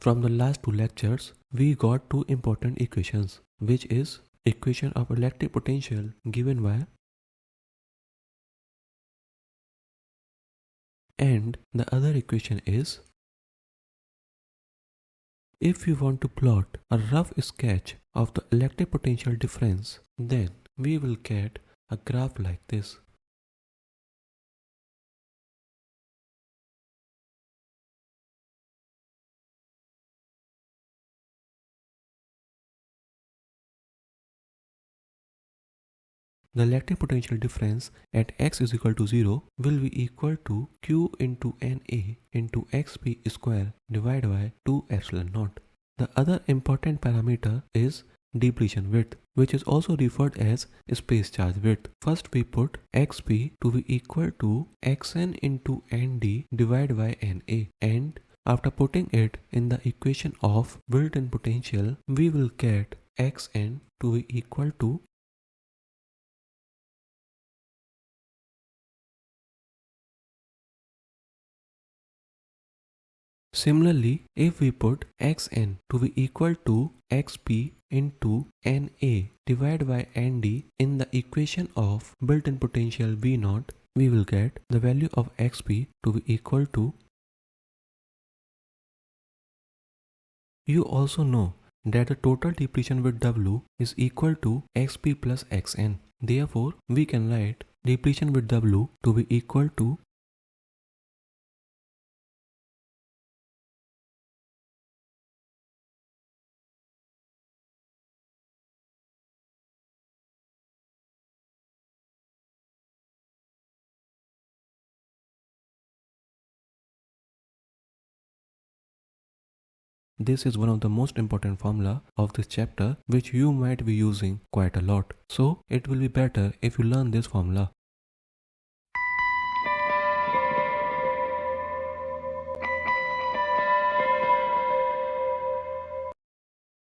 From the last two lectures, we got two important equations, which is equation of electric potential given by and the other equation is if we want to plot a rough sketch of the electric potential difference, then we will get a graph like this. The electric potential difference at x is equal to 0 will be equal to q into Na into xp square divided by 2 epsilon naught. The other important parameter is depletion width, which is also referred as space charge width. First we put xp to be equal to xn into nd divided by Na, and after putting it in the equation of built-in potential, we will get xn to be equal to Similarly, if we put xn to be equal to xp into Na divided by Nd in the equation of built-in potential V0, we will get the value of xp to be equal to. You also know that the total depletion with W is equal to xp plus xn. Therefore, we can write depletion with W to be equal to This is one of the most important formula of this chapter which you might be using quite a lot. So it will be better if you learn this formula.